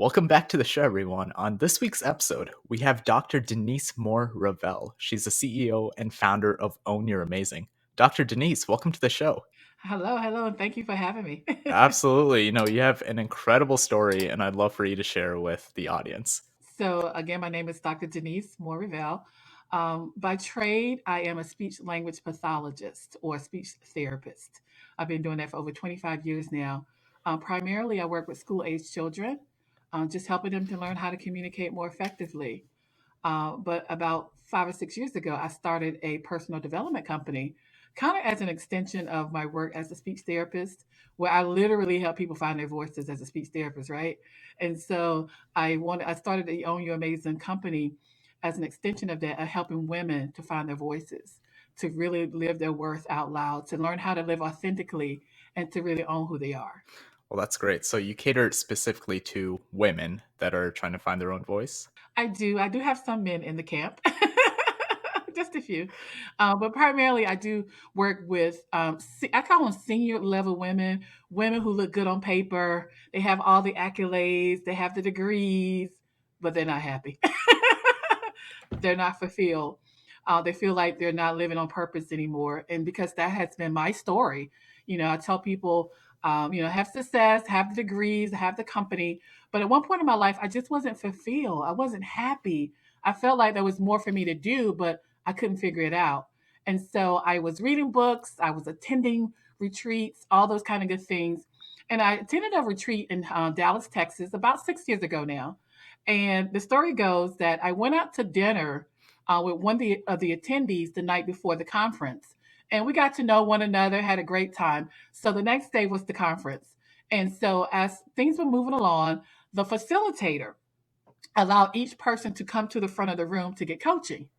Welcome back to the show, everyone. On this week's episode, we have Dr. Denise Moore Revel. She's the CEO and founder of Own Your Amazing. Dr. Denise, welcome to the show. Hello, and thank you for having me. Absolutely. You have an incredible story, and I'd love for you to share with the audience. So, again, my name is Dr. Denise Moore Revel. By trade, I am a speech language pathologist or a speech therapist. I've been doing that for over 25 years now. Primarily, I work with school age children, just helping them to learn how to communicate more effectively. But about 5 or 6 years ago, I started a personal development company, kind of as an extension of my work as a speech therapist, where I literally help people find their voices as a speech therapist, right? And so I started the Own Your Amazing company as an extension of that, of helping women to find their voices, to really live their worth out loud, to learn how to live authentically, and to really own who they are. Well, that's great. So you cater specifically to women that are trying to find their own voice? I do have some men in the camp, just a few, but primarily I do work with. I call them senior level women, women who look good on paper. They have all the accolades, they have the degrees, but they're not happy. They're not fulfilled. They feel like they're not living on purpose anymore, and because that has been my story, I tell people, have success, have the degrees, have the company, but at one point in my life, I just wasn't fulfilled. I wasn't happy. I felt like there was more for me to do, but I couldn't figure it out. And so I was reading books, I was attending retreats, all those kind of good things. And I attended a retreat in Dallas, Texas, about 6 years ago now. And the story goes that I went out to dinner with one of the attendees the night before the conference. And we got to know one another, had a great time. So the next day was the conference. And so as things were moving along, the facilitator allowed each person to come to the front of the room to get coaching.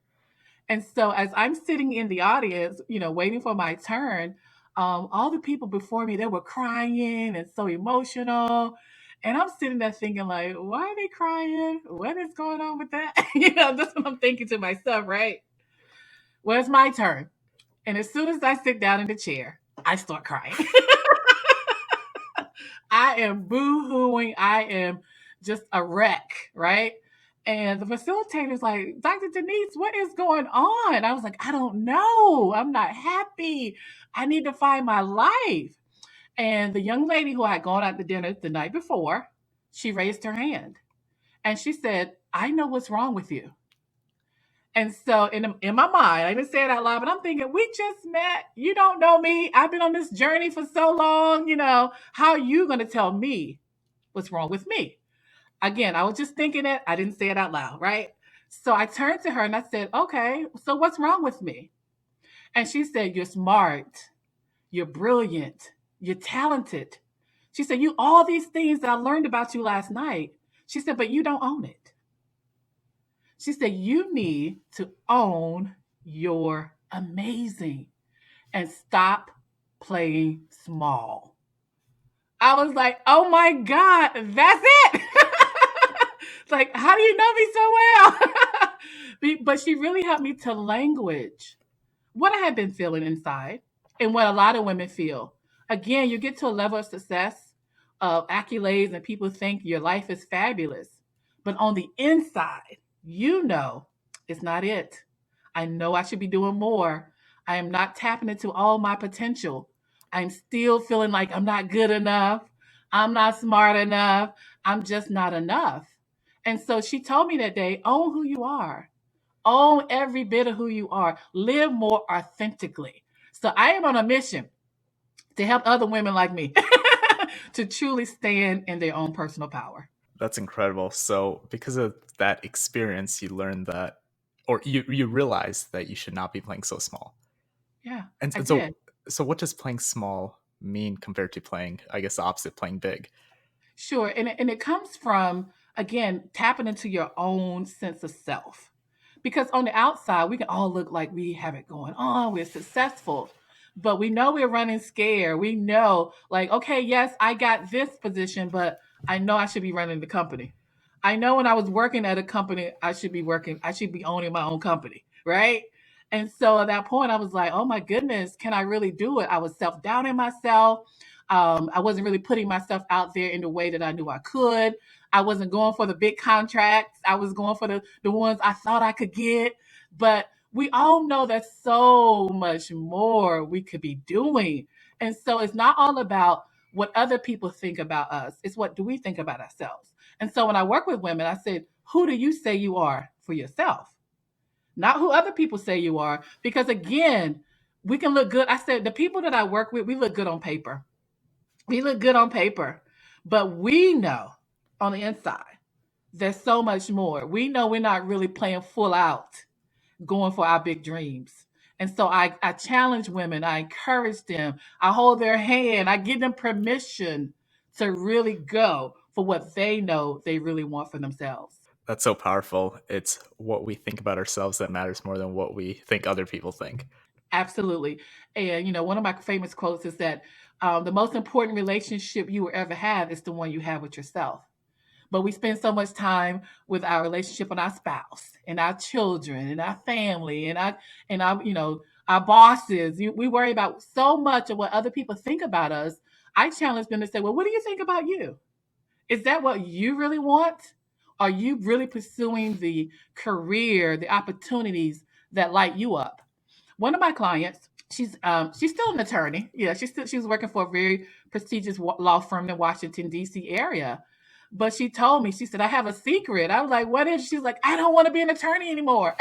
And so as I'm sitting in the audience, waiting for my turn, all the people before me, they were crying and so emotional. And I'm sitting there thinking, like, why are they crying? What is going on with that? That's what I'm thinking to myself, right? Well, it's my turn. And as soon as I sit down in the chair, I start crying. I am boo hooing. I am just a wreck, right? And the facilitator's like, Dr. Denise, what is going on? I was like, I don't know. I'm not happy. I need to find my life. And the young lady who had gone out to dinner the night before, she raised her hand and she said, I know what's wrong with you. And so in my mind, I didn't say it out loud, but I'm thinking, we just met. You don't know me. I've been on this journey for so long. How are you going to tell me what's wrong with me? Again, I was just thinking it. I didn't say it out loud, right? So I turned to her and I said, okay, so what's wrong with me? And she said, you're smart. You're brilliant. You're talented. She said, you all these things that I learned about you last night. She said, but you don't own it. She said, you need to own your amazing and stop playing small. I was like, oh my God, that's it. Like, how do you know me so well? But she really helped me to language what I had been feeling inside and what a lot of women feel. Again, you get to a level of success, of accolades, and people think your life is fabulous. But on the inside, it's not it. I know I should be doing more. I am not tapping into all my potential. I'm still feeling like I'm not good enough. I'm not smart enough. I'm just not enough. And so she told me that day, own who you are. Own every bit of who you are. Live more authentically. So I am on a mission to help other women like me to truly stand in their own personal power. That's incredible. So because of that experience, you learned that, or you realized that you should not be playing so small. Yeah, And, I and so, did. so what does playing small mean compared to playing, I guess, the opposite, playing big? Sure. And it comes from, again, tapping into your own sense of self. Because on the outside, we can all look like we have it going on, we're successful, but we know we're running scared. We know, like, okay, yes, I got this position, but I know I should be running the company. I know when I was working at a company, I should be owning my own company, right? And so at that point, I was like, oh my goodness, can I really do it? I was self doubting myself. I wasn't really putting myself out there in the way that I knew I could. I wasn't going for the big contracts. I was going for the ones I thought I could get. But we all know there's so much more we could be doing. And so it's not all about what other people think about us. It's what do we think about ourselves. And so when I work with women, I said, who do you say you are for yourself? Not who other people say you are. Because again, we can look good. I said, the people that I work with, we look good on paper. We look good on paper, but we know on the inside, there's so much more. We know we're not really playing full out, going for our big dreams. And so I challenge women, I encourage them, I hold their hand, I give them permission to really go for what they know they really want for themselves. That's so powerful. It's what we think about ourselves that matters more than what we think other people think. Absolutely. And, one of my famous quotes is that the most important relationship you will ever have is the one you have with yourself. But we spend so much time with our relationship with our spouse and our children and our family and our bosses. We worry about so much of what other people think about us. I challenge them to say, well, what do you think about you? Is that what you really want? Are you really pursuing the career, the opportunities that light you up? One of my clients, she's still an attorney. Yeah, she's working for a very prestigious law firm in the Washington D.C. area. But she told me, she said, I have a secret. I was like, what is? She's like, I don't want to be an attorney anymore.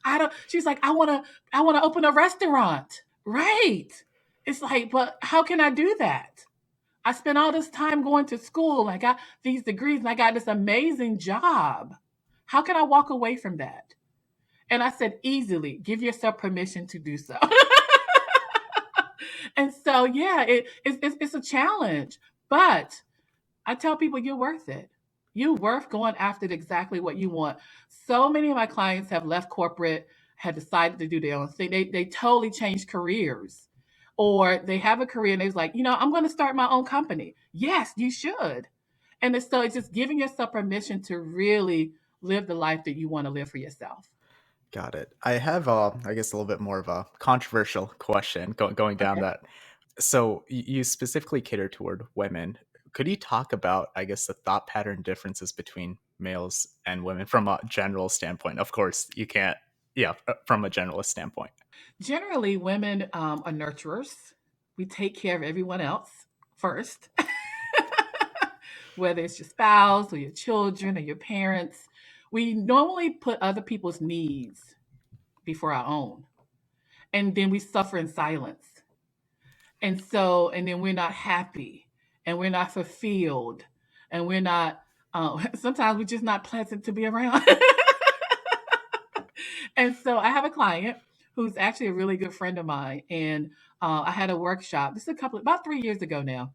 I don't. She's like, I want to open a restaurant. Right. It's like, but how can I do that? I spent all this time going to school. I got these degrees and I got this amazing job. How can I walk away from that? And I said, easily, give yourself permission to do so. And so, yeah, it's a challenge. But I tell people you're worth it. You're worth going after exactly what you want. So many of my clients have left corporate, had decided to do their own thing. They totally changed careers. Or they have a career and they're like, I'm going to start my own company. Yes, you should. And it's just giving yourself permission to really live the life that you want to live for yourself. Got it. I have, I guess, a little bit more of a controversial question going down Okay. that. So you specifically cater toward women. Could you talk about, I guess, the thought pattern differences between males and women from a general standpoint? Of course, you can't, yeah, from a generalist standpoint. Generally, women are nurturers. We take care of everyone else first, whether it's your spouse or your children or your parents. We normally put other people's needs before our own, and then we suffer in silence. And then we're not happy and we're not fulfilled and we're not, sometimes we're just not pleasant to be around. And so I have a client who's actually a really good friend of mine. And I had a workshop, this is about 3 years ago now.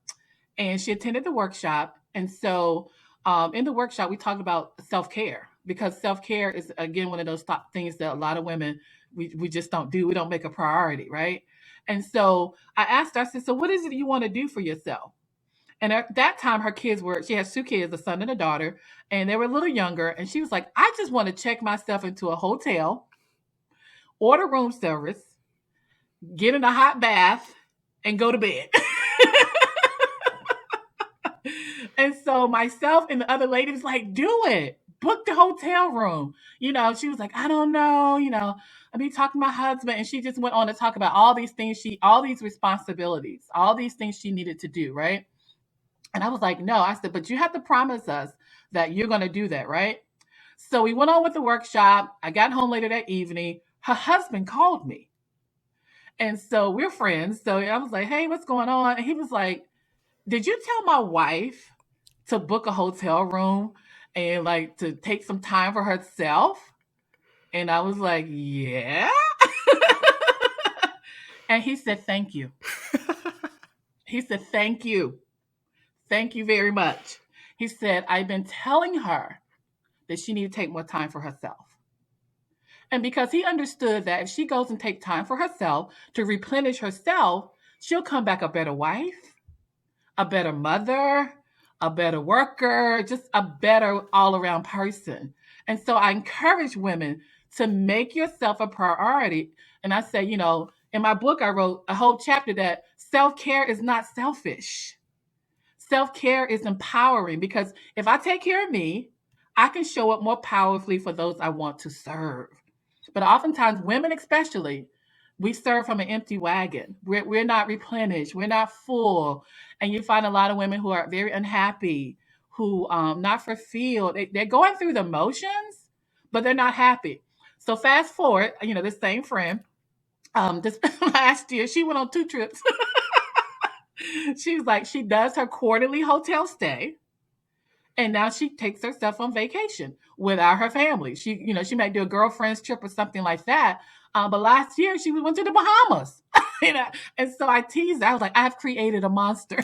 And she attended the workshop. And so in the workshop, we talked about self care because self care is, again, one of those top things that a lot of women, we just don't do. We don't make a priority, right? And so I asked her, I said, so what is it you want to do for yourself? And at that time, she has two kids, a son and a daughter, and they were a little younger. And she was like, I just want to check myself into a hotel, order room service, get in a hot bath, and go to bed. And so myself and the other lady was like, do it. Book the hotel room. She was like, I don't know, I be talking to my husband. And she just went on to talk about all these things all these responsibilities, all these things she needed to do, right? And I was like, no. I said, but you have to promise us that you're going to do that, right? So we went on with the workshop. I got home later that evening. Her husband called me. And so we're friends. So I was like, hey, what's going on? And he was like, did you tell my wife to book a hotel room and like to take some time for herself? And I was like, yeah. And he said, thank you. He said, thank you. Thank you very much. He said, I've been telling her that she needed to take more time for herself. And because he understood that if she goes and takes time for herself to replenish herself, she'll come back a better wife, a better mother, a better worker, just a better all around person. And so I encourage women to make yourself a priority. And I say, in my book, I wrote a whole chapter that self care is not selfish. Self-care is empowering because if I take care of me, I can show up more powerfully for those I want to serve. But oftentimes, women especially, we serve from an empty wagon. We're not replenished. We're not full. And you find a lot of women who are very unhappy, who not fulfilled. They're going through the motions, but they're not happy. So fast forward, this same friend, this last year, she went on 2 trips. She was like, she does her quarterly hotel stay, and now she takes herself on vacation without her family. She might do a girlfriend's trip or something like that. But last year she went to the Bahamas. And so I teased her. I was like, I've created a monster.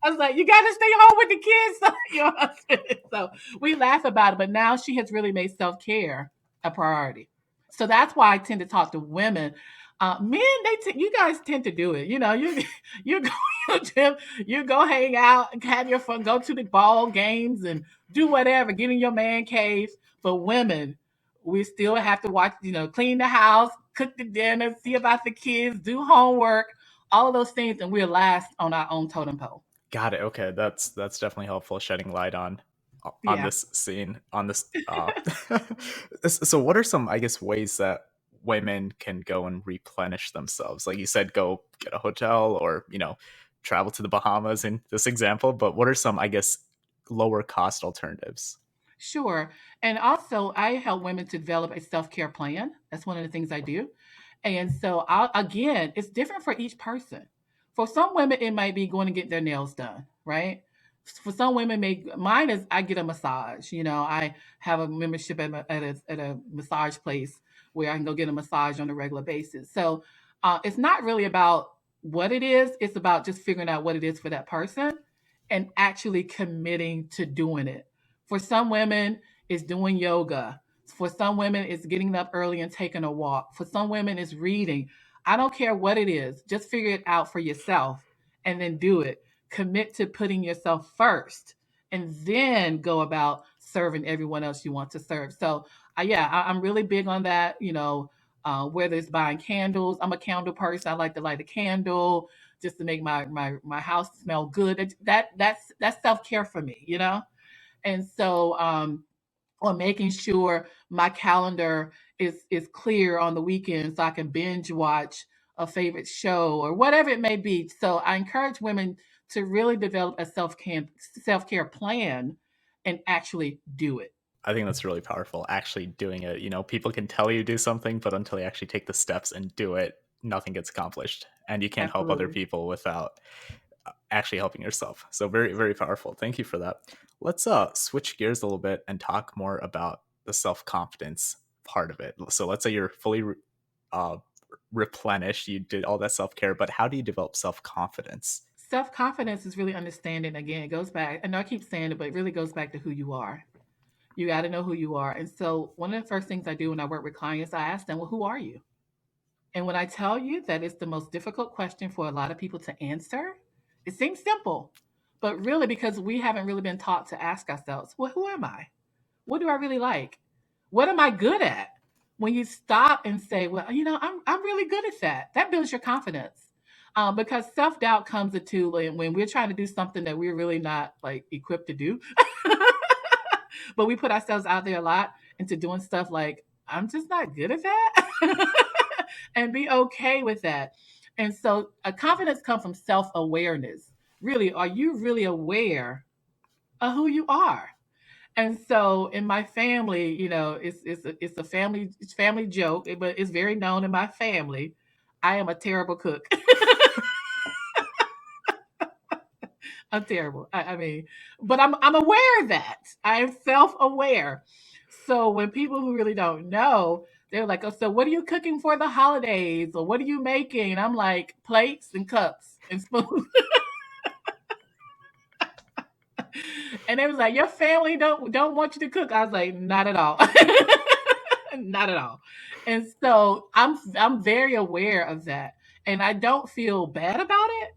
I was like, you got to stay home with the kids. So, so we laugh about it, but now she has really made self care a priority. So that's why I tend to talk to women. Men, you guys tend to do it. You go to the gym, you go hang out, have your fun, go to the ball games, and do whatever. Get in your man cave. But women, we still have to watch. Clean the house, cook the dinner, see about the kids, do homework, all of those things, and we're last on our own totem pole. Got it. Okay, that's definitely helpful shedding light on Yeah. this scene on this. So, what are some, I guess, ways that women can go and replenish themselves? Like you said, go get a hotel or travel to the Bahamas in this example. But what are some, I guess, lower cost alternatives? Sure. And also, I help women to develop a self care plan. That's one of the things I do. And so, again, it's different for each person. For some women, it might be going to get their nails done, right? For some women, mine is I get a massage. I have a membership at a massage place where I can go get a massage on a regular basis. So, it's not really about what it is, it's about just figuring out what it is for that person and actually committing to doing it. For some women, it's doing yoga. For some women, it's getting up early and taking a walk. For some women, it's reading. I don't care what it is. Just figure it out for yourself and then do it. Commit to putting yourself first and then go about serving everyone else you want to serve. So, yeah, I'm really big on that. Whether it's buying candles, I'm a candle person. I like to light a candle just to make my house smell good. That's self care for me. And so, or making sure my calendar is clear on the weekend so I can binge watch a favorite show or whatever it may be. So I encourage women to really develop a self care plan and actually do it. I think that's really powerful. Actually doing it. People can tell you do something, but until you actually take the steps and do it, nothing gets accomplished. And you can't help other Absolutely. people without actually helping yourself. So very, very powerful. Thank you for that. Let's switch gears a little bit and talk more about the self-confidence part of it. So let's say you're fully uh, replenished, you did all that self-care, but how do you develop self-confidence? Self confidence is really understanding. Again, it goes back. I know I keep saying it, but it really goes back to who you are. You got to know who you are. And so, one of the first things I do when I work with clients, I ask them, well, who are you? And when I tell you that it's the most difficult question for a lot of people to answer, it seems simple, but really because we haven't really been taught to ask ourselves, well, who am I? What do I really like? What am I good at? When you stop and say, well, I'm really good at that, that builds your confidence. Because self doubt comes into when we're trying to do something that we're really not like equipped to do, but we put ourselves out there a lot into doing stuff like, I'm just not good at that. And be okay with that. And so a confidence comes from self-awareness. Really, are you really aware of who you are? And so in my family, it's a family joke, but it's very known in my family. I am a terrible cook. I'm terrible. I mean, but I'm aware of that. I am self-aware. So when people who really don't know, they're like, "Oh, so what are you cooking for the holidays, or what are you making?" And I'm like, "Plates and cups and spoons." And they was like, "Your family don't want you to cook." I was like, "Not at all, not at all." And so I'm very aware of that, and I don't feel bad about it.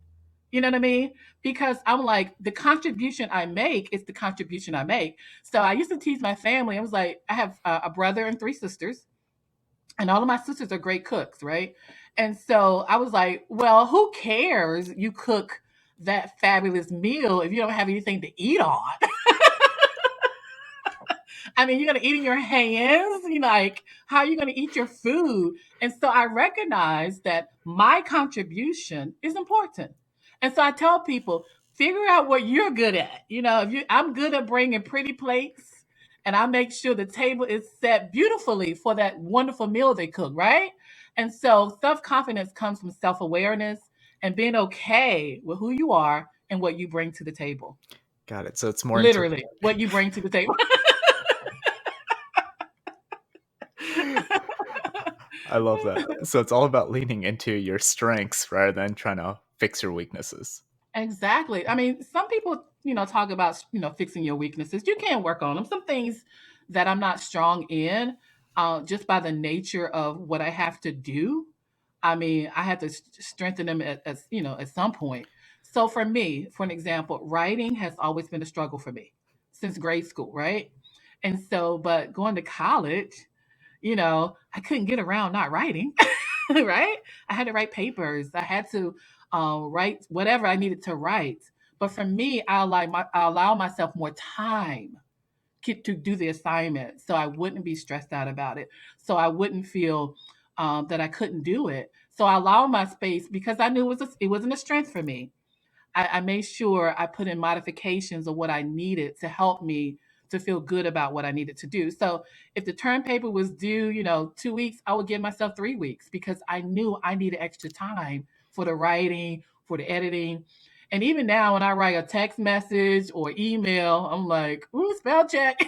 You know what I mean? Because I'm like, the contribution I make is the contribution I make. So I used to tease my family. I was like, I have a brother and 3 sisters, and all of my sisters are great cooks, right? And so I was like, well, who cares? You cook that fabulous meal if you don't have anything to eat on? I mean, you're gonna eat in your hands. You know, like, how are you gonna eat your food? And so I recognize that my contribution is important. And so I tell people, figure out what you're good at. You know, if you, I'm good at bringing pretty plates, and I make sure the table is set beautifully for that wonderful meal they cook, right? And so self confidence comes from self awareness and being okay with who you are and what you bring to the table. Got it. So it's more into Literally, what you bring to the table. I love that. So it's all about leaning into your strengths rather than trying to fix your weaknesses. Exactly. I mean, some people, talk about, fixing your weaknesses. You can work on them. Some things that I'm not strong in, just by the nature of what I have to do. I mean, I had to strengthen them at some point. So for me, for an example, writing has always been a struggle for me since grade school, right? And so, but going to college, I couldn't get around not writing, right? I had to write papers. I had to write whatever I needed to write. But for me, I allow myself more time to do the assignment, so I wouldn't be stressed out about it. So I wouldn't feel that I couldn't do it. So I allow my space because I knew it wasn't a strength for me. I made sure I put in modifications of what I needed to help me to feel good about what I needed to do. So if the term paper was due, 2 weeks, I would give myself 3 weeks because I knew I needed extra time for the writing, for the editing. And even now, when I write a text message or email, I'm like, ooh, spell check.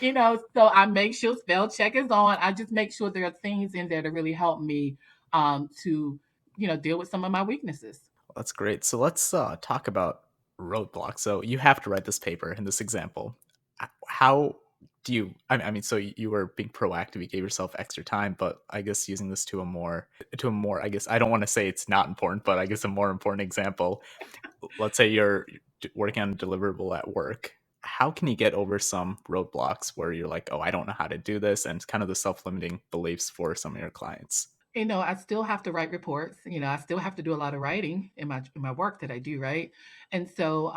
So I make sure spell check is on. I just make sure there are things in there to really help me to, deal with some of my weaknesses. That's great. So let's talk about roadblocks. So you have to write this paper in this example. How do you? I mean, so you were being proactive. You gave yourself extra time, but I guess using this to a more. I guess I don't want to say it's not important, but I guess a more important example. Let's say you're working on a deliverable at work. How can you get over some roadblocks where you're like, oh, I don't know how to do this, and it's kind of the self-limiting beliefs for some of your clients? I still have to write reports. I still have to do a lot of writing in my work that I do, right? And so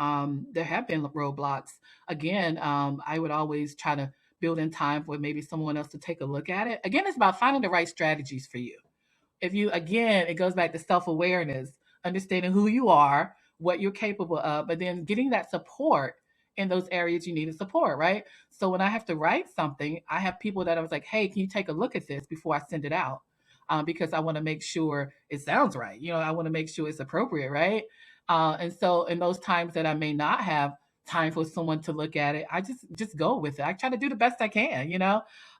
there have been roadblocks. Again, I would always try to build in time for maybe someone else to take a look at it. Again, it's about finding the right strategies for you. If you, again, it goes back to self-awareness, understanding who you are, what you're capable of, but then getting that support in those areas you need support, right? So when I have to write something, I have people that I was like, hey, can you take a look at this before I send it out? Because I want to make sure it sounds right. I want to make sure it's appropriate, right? And so in those times that I may not have time for someone to look at it, I just go with it. I try to do the best I can.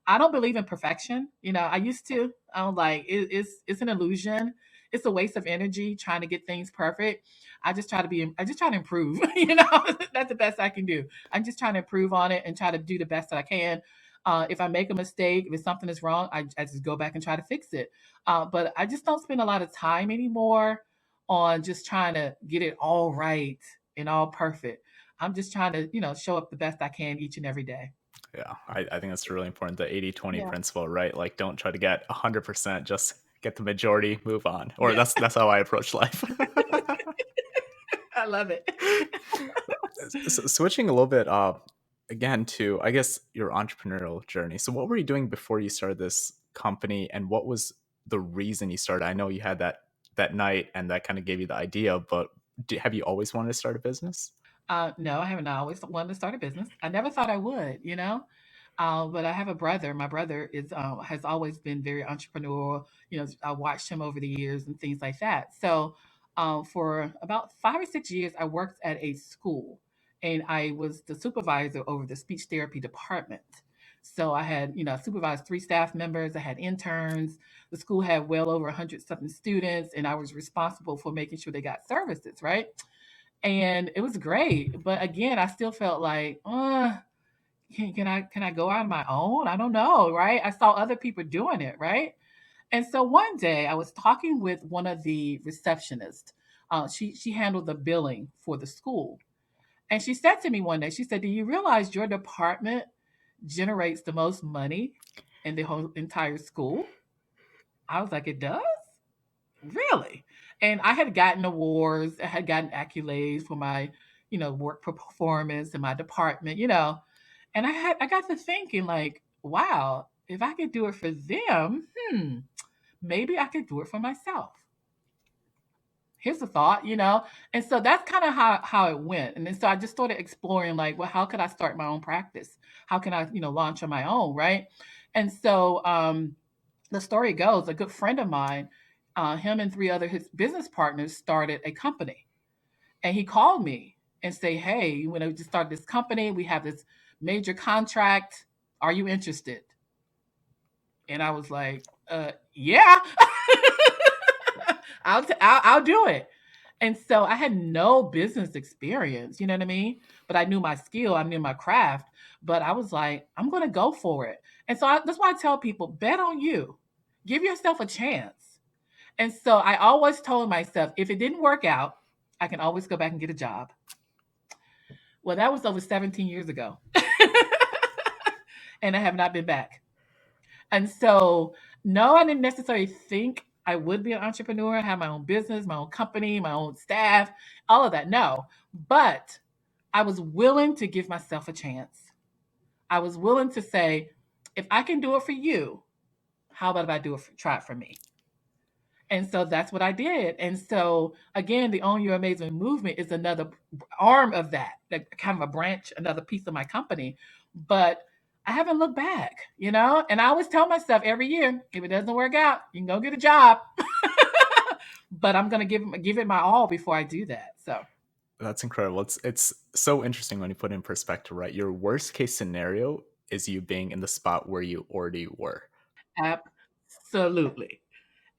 I don't believe in perfection. I used to. I'm like, it's an illusion. It's a waste of energy trying to get things perfect. I just try to improve. That's the best I can do. I'm just trying to improve on it and try to do the best that I can. If I make a mistake, if something is wrong, I just go back and try to fix it. But I just don't spend a lot of time anymore on just trying to get it all right and all perfect. I'm just trying to, show up the best I can each and every day. Yeah, I think that's really important. The 80-20 Yeah. principle, right? Like, don't try to get 100%, just get the majority, move on. Or Yeah. that's how I approach life. I love it. Switching a little bit again to, I guess, your entrepreneurial journey. So what were you doing before you started this company, and what was the reason you started? I know you had that night and that kind of gave you the idea, but have you always wanted to start a business? No, I haven't always wanted to start a business. I never thought I would. But I have a brother. My brother has always been very entrepreneurial. I watched him over the years and things like that. So, for about 5 or 6 years, I worked at a school, and I was the supervisor over the speech therapy department. So I had, supervised 3 staff members. I had interns. The school had well over 100 something students, and I was responsible for making sure they got services, right? And it was great. But again, I still felt like, can I go out on my own? I don't know, right? I saw other people doing it, right? And so one day I was talking with one of the receptionists. She handled the billing for the school. And she said to me one day, she said, do you realize your department generates the most money in the whole entire school? I was like, it does? Really? And I had gotten awards, I had gotten accolades for my, work performance in my department. And I got to thinking like, wow, if I could do it for them, maybe I could do it for myself. Here's a thought. And so that's kind of how it went. And then so I just started exploring like, well, how could I start my own practice? How can I, launch on my own, right? And so the story goes, a good friend of mine, him and three other his business partners started a company. And he called me and say, hey, when I just started this company, we have this major contract. Are you interested? And I was like, yeah, I'll do it. And so I had no business experience, you know what I mean? But I knew my skill, I knew my craft. But I was like, I'm going to go for it. And so that's why I tell people, bet on you, give yourself a chance. And so I always told myself, if it didn't work out, I can always go back and get a job. Well, that was over 17 years ago. And I have not been back. And so, no, I didn't necessarily think I would be an entrepreneur, have my own business, my own company, my own staff, all of that. No, but I was willing to give myself a chance. I was willing to say, if I can do it for you, how about if I try it for me? And so that's what I did. And so again, the Own Your Amazement movement is another arm of that, like kind of a branch, another piece of my company. But I haven't looked back. And I always tell myself every year, if it doesn't work out, you can go get a job. But I'm gonna give it my all before I do that. So That's incredible. It's so interesting when you put it in perspective, right? Your worst case scenario is you being in the spot where you already were. absolutely.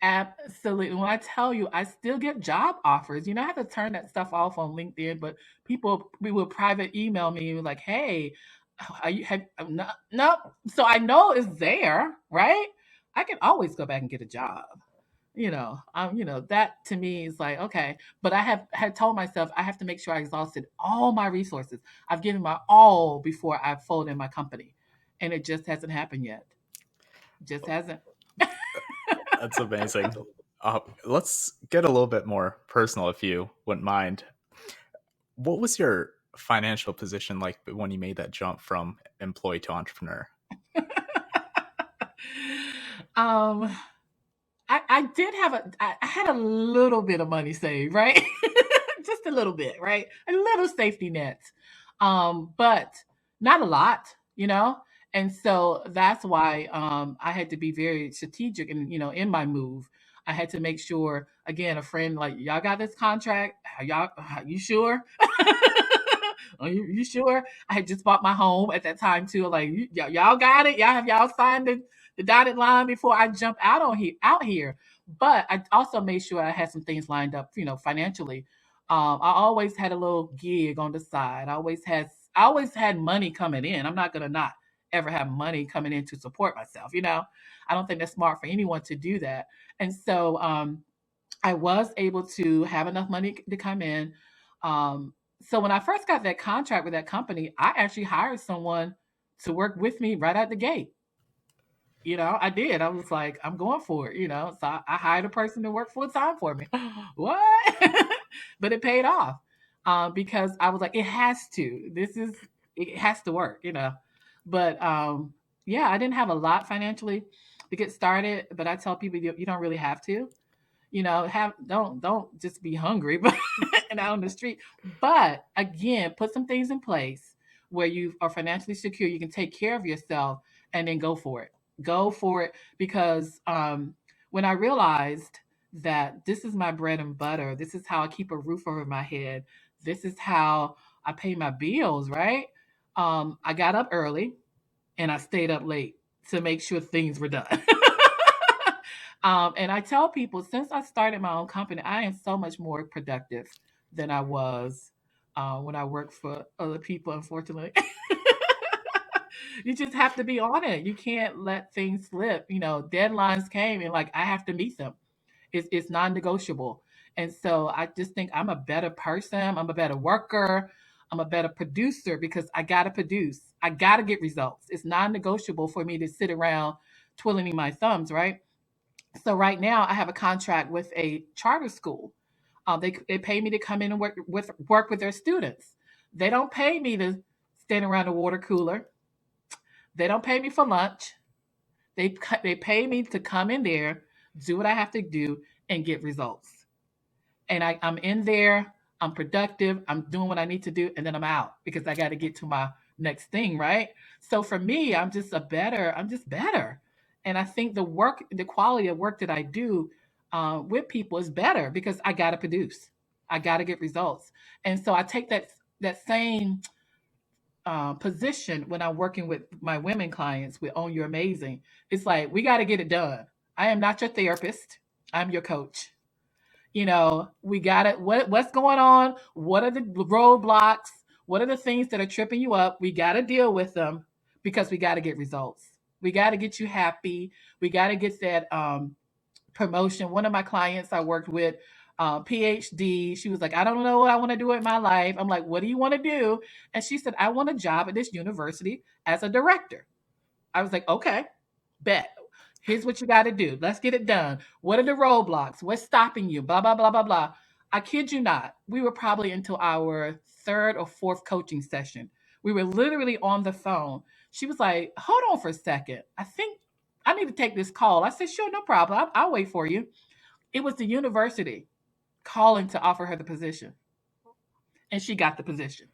Absolutely. When I tell you, I still get job offers. I have to turn that stuff off on LinkedIn, but we will private email me like, "Hey, are you have no, no." So I know it's there, right? I can always go back and get a job. That to me is like okay, but I have had told myself I have to make sure I exhausted all my resources. I've given my all before I fold in my company, and it just hasn't happened yet. Just hasn't. That's amazing. Let's get a little bit more personal, if you wouldn't mind. What was your financial position like when you made that jump from employee to entrepreneur? um, I did have I had a little bit of money saved, right? Just a little bit, right? A little safety net. But not a lot. And so that's why I had to be very strategic and in my move. I had to make sure again, a friend like y'all got this contract. Are you sure? Are you sure? I had just bought my home at that time too. Like y'all got it. Y'all signed the dotted line before I jump out here. But I also made sure I had some things lined up, financially. I always had a little gig on the side. I always had money coming in. I'm not gonna not ever have money coming in to support myself. I don't think that's smart for anyone to do that. And so I was able to have enough money to come in. So when I first got that contract with that company, I actually hired someone to work with me right out the gate. I did. I was like, I'm going for it. So I hired a person to work full time for me. What? But it paid off because I was like, it has to. It has to work. But yeah, I didn't have a lot financially to get started, but I tell people you don't really have to. Have don't just be hungry but and out on the street. But again, put some things in place where you are financially secure, you can take care of yourself and then go for it. Go for it because when I realized that this is my bread and butter, this is how I keep a roof over my head, this is how I pay my bills, right? I got up early and I stayed up late to make sure things were done. And I tell people since I started my own company, I am so much more productive than I was when I worked for other people, unfortunately. You just have to be on it. You can't let things slip. Deadlines came and like I have to meet them. It's non-negotiable. And so I just think I'm a better person. I'm a better worker. I'm a better producer because I got to produce. I got to get results. It's non-negotiable for me to sit around twiddling my thumbs, right? So right now I have a contract with a charter school. They pay me to come in and work with their students. They don't pay me to stand around a water cooler. They don't pay me for lunch. They pay me to come in there, do what I have to do, and get results. And I'm in there. I'm productive. I'm doing what I need to do, and then I'm out because I got to get to my next thing, right? So for me, I'm just better. And I think the quality of work that I do with people is better because I got to produce. I got to get results. And so I take that same position when I'm working with my women clients with Own Your Amazing. It's like, we got to get it done. I am not your therapist. I'm your coach. We got it. What's going on? What are the roadblocks? What are the things that are tripping you up? We got to deal with them because we got to get results. We got to get you happy. We got to get that promotion. One of my clients I worked with, PhD, she was like, I don't know what I want to do with my life. I'm like, what do you want to do? And she said, I want a job at this university as a director. I was like, okay, bet. Here's what you got to do. Let's get it done. What are the roadblocks? What's stopping you? Blah, blah, blah, blah, blah. I kid you not. We were probably into our third or fourth coaching session. We were literally on the phone. She was like, hold on for a second. I think I need to take this call. I said, sure, no problem. I'll wait for you. It was the university calling to offer her the position, and she got the position.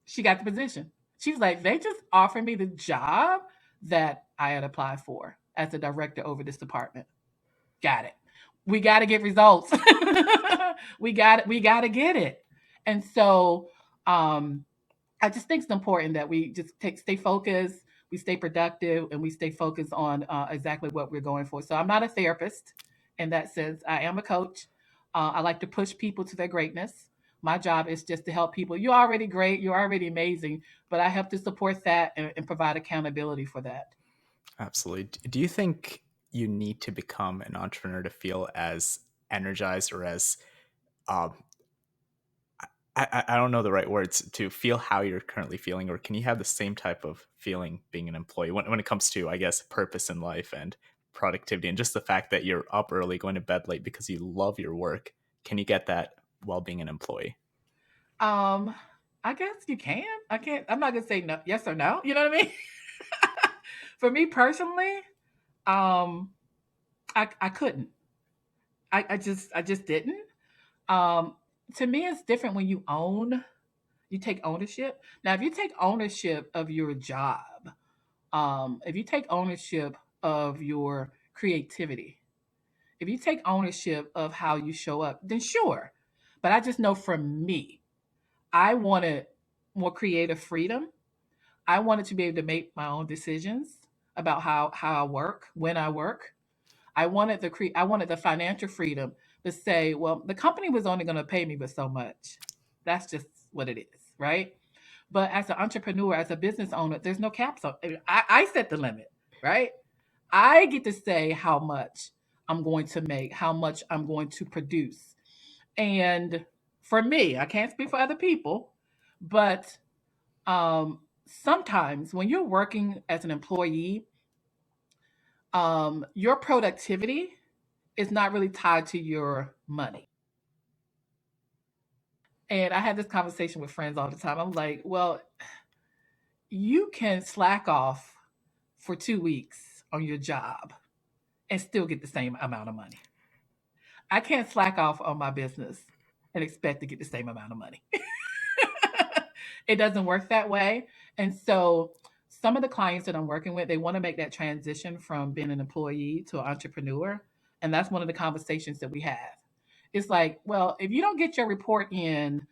She got the position. She was like, they just offered me the job that I had applied for as a director over this department. Got it. We got to get results. We got to get it. And so I just think it's important that we just stay focused, we stay productive, and we stay focused on exactly what we're going for. So I'm not a therapist in that sense. I am a coach. I like to push people to their greatness. My job is just to help people. You're already great. You're already amazing. But I help to support that and provide accountability for that. Absolutely. Do you think you need to become an entrepreneur to feel as energized or as um, I don't know the right words to feel how you're currently feeling, or can you have the same type of feeling being an employee when it comes to, I guess, purpose in life and productivity and just the fact that you're up early, going to bed late because you love your work? Can you get that while being an employee? Um, I guess you can. I can't. I'm not gonna say no, yes or no. You know what I mean? For me personally, um, I couldn't. I just didn't. Um, to me, it's different when you take ownership. Now, if you take ownership of your job, if you take ownership of your creativity, if you take ownership of how you show up, then sure. But I just know for me, I wanted more creative freedom. I wanted to be able to make my own decisions about how I work, when I work. I wanted the financial freedom to say, well, the company was only going to pay me but so much. That's just what it is, right? But as an entrepreneur, as a business owner, there's no caps on. I set the limit, right? I get to say how much I'm going to make, how much I'm going to produce. And for me, I can't speak for other people, but sometimes when you're working as an employee, your productivity is not really tied to your money. And I had this conversation with friends all the time. I'm like, well, you can slack off for 2 weeks on your job and still get the same amount of money. I can't slack off on my business and expect to get the same amount of money. It doesn't work that way. And so some of the clients that I'm working with, they want to make that transition from being an employee to an entrepreneur. And that's one of the conversations that we have. It's like, well, if you don't get your report in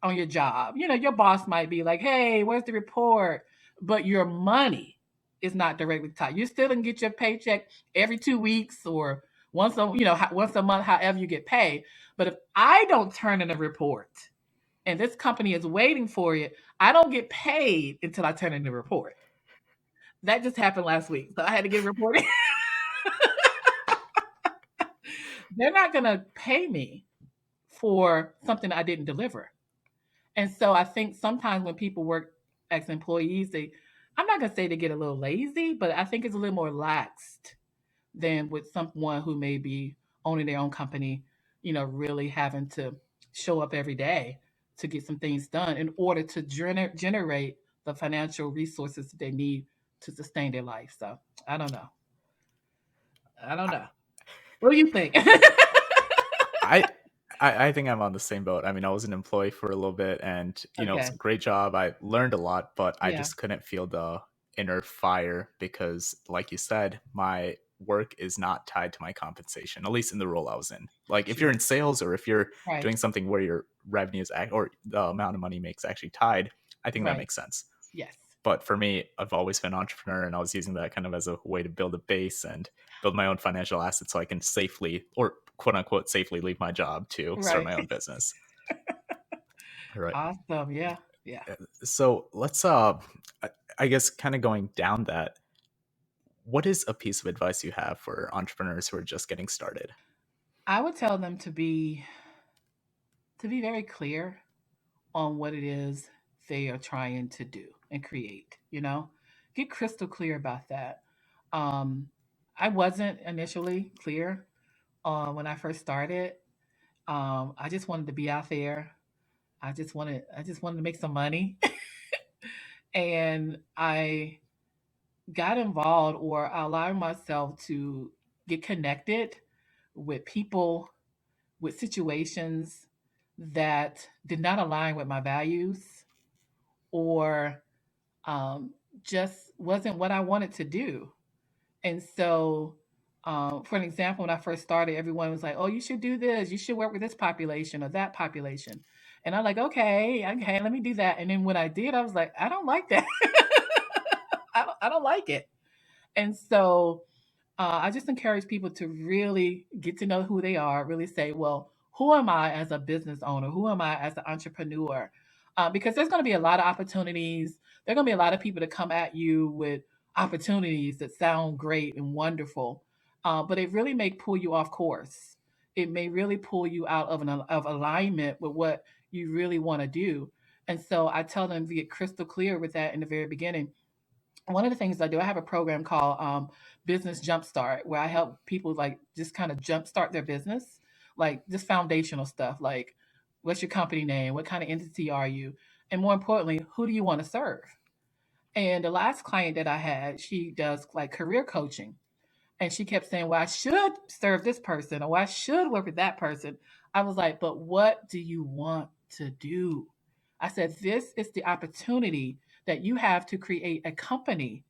on your job, your boss might be like, hey, where's the report? But your money is not directly tied. You still can get your paycheck every 2 weeks or once a month, however you get paid. But if I don't turn in a report and this company is waiting for it, I don't get paid until I turn in the report. That just happened last week. So I had to get a report in. They're not going to pay me for something I didn't deliver. And so I think sometimes when people work as employees, I'm not going to say they get a little lazy, but I think it's a little more laxed than with someone who may be owning their own company, really having to show up every day to get some things done in order to generate the financial resources that they need to sustain their life. So I don't know. I don't know. What do you think? I I think I'm on the same boat. I mean, I was an employee for a little bit and, it was Okay. a great job. I learned a lot, but I Yeah. just couldn't feel the inner fire because, like you said, my work is not tied to my compensation, at least in the role I was in. Like if you're Sure. in sales or if you're Right. doing something where your revenues or the amount of money you make is actually tied, I think that Right. makes sense. Yes. But for me, I've always been an entrepreneur and I was using that kind of as a way to build a base and build my own financial assets so I can safely or quote unquote safely leave my job to start Right. my own business. All right. Awesome. Yeah. Yeah. So let's I guess kind of going down that, what is a piece of advice you have for entrepreneurs who are just getting started? I would tell them to be very clear on what it is they are trying to do and create, Get crystal clear about that. Um, I wasn't initially clear when I first started. I just wanted to be out there. I just wanted to make some money. And I got involved or allowed myself to get connected with people, with situations that did not align with my values or um, just wasn't what I wanted to do. And so, for an example, when I first started, everyone was like, "Oh, you should do this. You should work with this population or that population." And I'm like, "Okay, okay, let me do that." And then when I did, I was like, "I don't like that. I don't like it." And so, I just encourage people to really get to know who they are, really say, well, who am I as a business owner? Who am I as an entrepreneur? Because there's going to be a lot of opportunities. There are going to be a lot of people that come at you with opportunities that sound great and wonderful, but it really may pull you off course. It may really pull you out of alignment with what you really want to do. And so I tell them to get crystal clear with that in the very beginning. One of the things I do, I have a program called Business Jumpstart, where I help people like just kind of jumpstart their business, like just foundational stuff, like what's your company name, what kind of entity are you, and more importantly, who do you want to serve? And the last client that I had, she does like career coaching, and she kept saying, "Well, I should serve this person, or I should work with that person." I was like, "But what do you want to do?" I said, "This is the opportunity that you have to create a company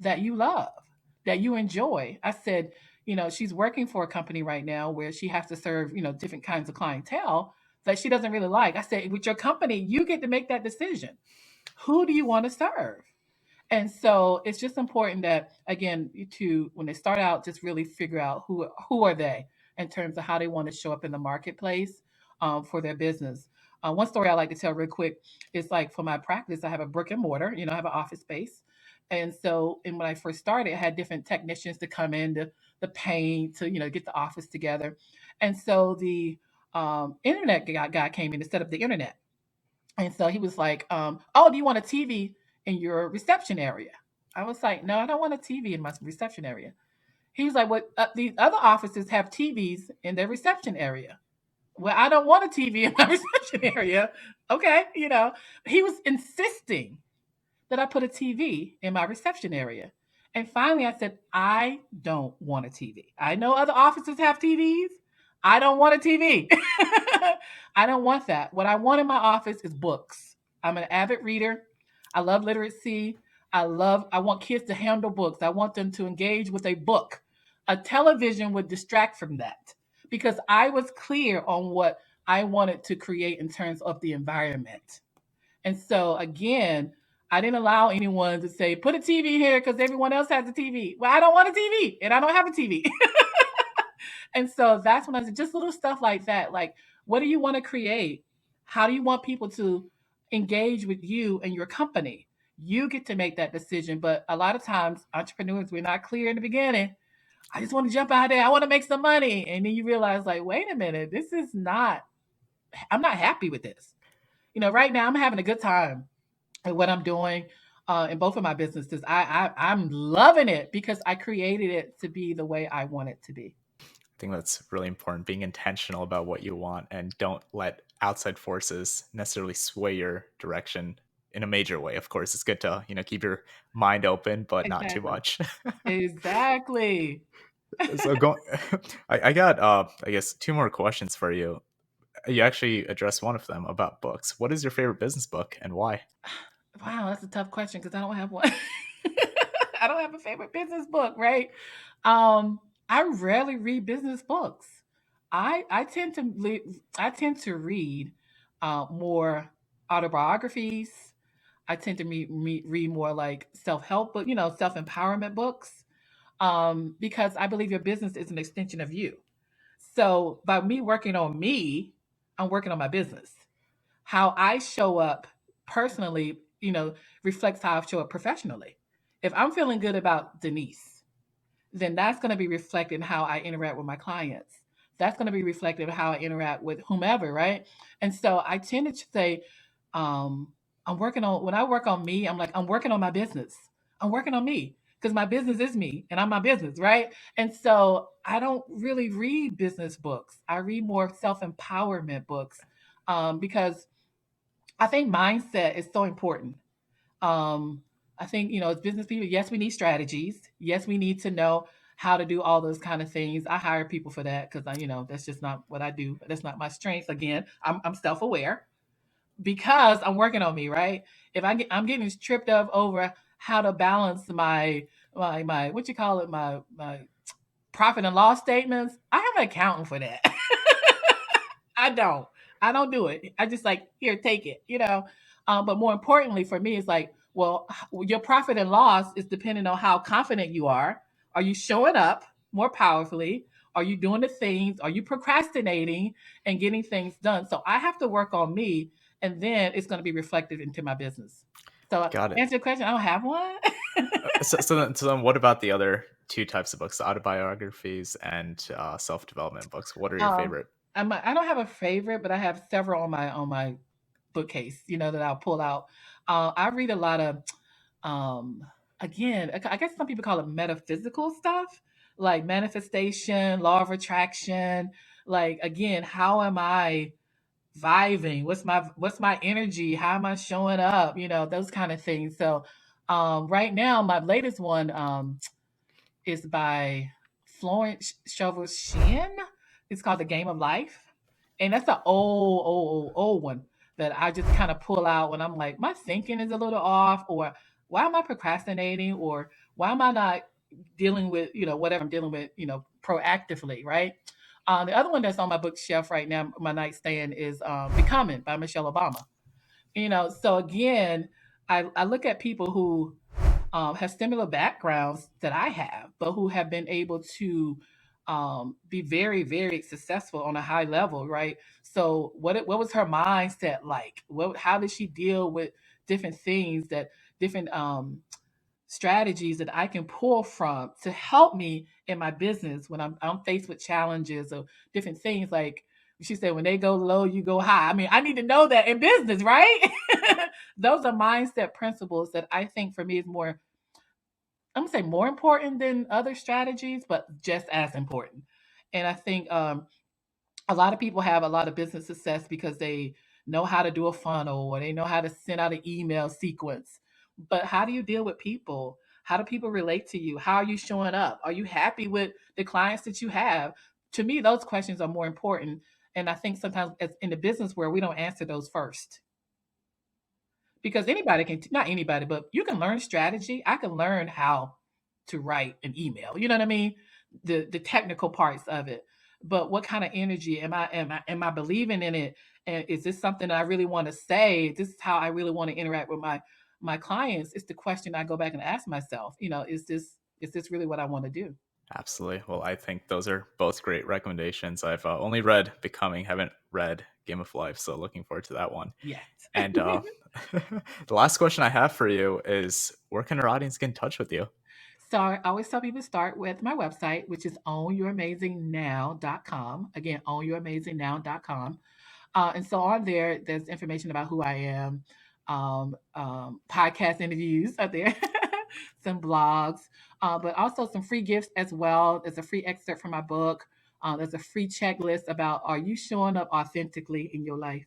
that you love, that you enjoy." I said, she's working for a company right now where she has to serve, different kinds of clientele that she doesn't really like. I said, with your company, you get to make that decision. Who do you want to serve? And so it's just important that again, to when they start out, just really figure out who are they in terms of how they want to show up in the marketplace for their business. One story I like to tell real quick is like for my practice, I have a brick and mortar, I have an office space. And so, and when I first started, I had different technicians to come in to the paint to, get the office together. And so the internet guy came in to set up the internet. And so he was like, "Oh, do you want a TV in your reception area?" I was like, "No, I don't want a TV in my reception area." He was like, "What? The other offices have TVs in their reception area." Well, I don't want a TV in my reception area. Okay, he was insisting that I put a TV in my reception area. And finally, I said, "I don't want a TV. I know other offices have TVs. I don't want a TV. I don't want that. What I want in my office is books. I'm an avid reader. I love literacy. I want kids to handle books. I want them to engage with a book. A television would distract from that because I was clear on what I wanted to create in terms of the environment. And so again, I didn't allow anyone to say, put a TV here because everyone else has a TV. Well, I don't want a TV and I don't have a TV. And so that's when I said, just little stuff like that. Like, what do you want to create? How do you want people to engage with you and your company? You get to make that decision. But a lot of times, entrepreneurs, we're not clear in the beginning. I just want to jump out there. I want to make some money. And then you realize, like, wait a minute, I'm not happy with this. Right now I'm having a good time at what I'm doing. in both of my businesses. I'm loving it because I created it to be the way I want it to be. I think that's really important, being intentional about what you want and don't let outside forces necessarily sway your direction in a major way. Of course, it's good to, keep your mind open, but not too Exactly. much. Exactly. So go I got I guess two more questions for you. You actually addressed one of them about books. What is your favorite business book and why? Wow, that's a tough question because I don't have one. I don't have a favorite business book, right? I rarely read business books. I tend to read more autobiographies. I tend to read more like self help book, self empowerment books, because I believe your business is an extension of you. So by me working on me, I'm working on my business. How I show up personally, reflects how I show up professionally. If I'm feeling good about Denise, then that's going to be reflected in how I interact with my clients. That's going to be reflected in how I interact with whomever, right? And so I tend to say, um, when I work on me, I'm like, I'm working on my business. I'm working on me because my business is me and I'm my business, right? And so I don't really read business books. I read more self empowerment books, because I think mindset is so important. Um, I think, as business people, yes, we need strategies. Yes, we need to know how to do all those kind of things. I hire people for that because that's just not what I do. That's not my strength. Again, I'm self aware because I'm working on me, right? If I'm getting tripped up over how to balance my what you call it, my profit and loss statements. I have an accountant for that. I don't. I don't do it. I just like, here, take it. But more importantly for me, it's like, well, your profit and loss is depending on how confident you are. Are you showing up more powerfully? Are you doing the things? Are you procrastinating and getting things done? So I have to work on me, and then it's going to be reflected into my business. So Got it. answer your question, I don't have one. So then what about the other two types of books, the autobiographies and self-development books? What are your um, favorite? I don't have a favorite, but I have several on my bookcase, that I'll pull out. I read a lot of, um, again, I guess some people call it metaphysical stuff, like manifestation, law of attraction. Like again, how am I vibing? What's my energy? How am I showing up? Those kind of things. So, right now, my latest one, is by Florence Scovel Shinn. It's called The Game of Life. And that's an old one that I just kind of pull out when I'm like, my thinking is a little off, or why am I procrastinating, or why am I not dealing with, whatever I'm dealing with, proactively, right? The other one that's on my bookshelf right now, my nightstand, is Becoming by Michelle Obama. So again, I look at people who have similar backgrounds that I have, but who have been able to be very, very successful on a high level, right? So, what was her mindset like? How did she deal with different things, different strategies that I can pull from to help me in my business when I'm faced with challenges or different things? Like she said, when they go low, you go high. I mean, I need to know that in business, right? Those are mindset principles that I think for me is more, I'm gonna say more important than other strategies, but just as important. And I think a lot of people have a lot of business success because they know how to do a funnel or they know how to send out an email sequence. But how do you deal with people? How do people relate to you? How are you showing up? Are you happy with the clients that you have? To me, those questions are more important. And I think sometimes in the business world, we don't answer those first because anybody can, not anybody, but you can learn strategy. I can learn how to write an email. You know what I mean? The technical parts of it. But what kind of energy am I believing in it? And is this something that I really want to say? This is how I really want to interact with my clients. It's the question I go back and ask myself. Is this really what I want to do? Absolutely. Well, I think those are both great recommendations. I've only read Becoming, haven't read Game of Life, so looking forward to that one. Yes. And the last question I have for you is, where can our audience get in touch with you? So I always tell people to start with my website, which is ownyouramazingnow.com. Again, ownyouramazingnow.com. And so on there, there's information about who I am. podcast interviews up there, some blogs, but also some free gifts as well. There's a free excerpt from my book. There's a free checklist about, are you showing up authentically in your life?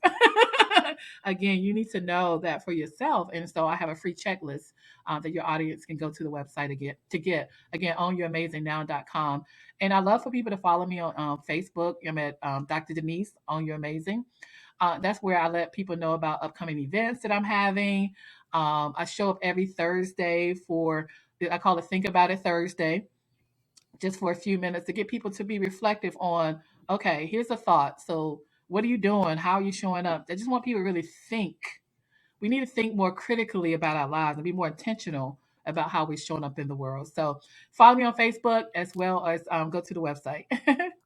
Again, you need to know that for yourself. And so I have a free checklist that your audience can go to the website to get. Again, ownyouramazingnow.com. And I love for people to follow me on Facebook. I'm at Dr. Denise, Own Your Amazing. That's where I let people know about upcoming events that I'm having. I show up every Thursday for, I call it Think About It Thursday, just for a few minutes to get people to be reflective on, okay, here's a thought. So, what are you doing? How are you showing up? I just want people to really think. We need to think more critically about our lives and be more intentional about how we're showing up in the world. So, follow me on Facebook as well as go to the website.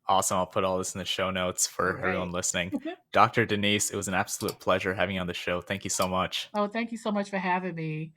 Awesome. I'll put all this in the show notes All for everyone right. listening. Dr. Denise, it was an absolute pleasure having you on the show. Thank you so much. Oh, thank you so much for having me.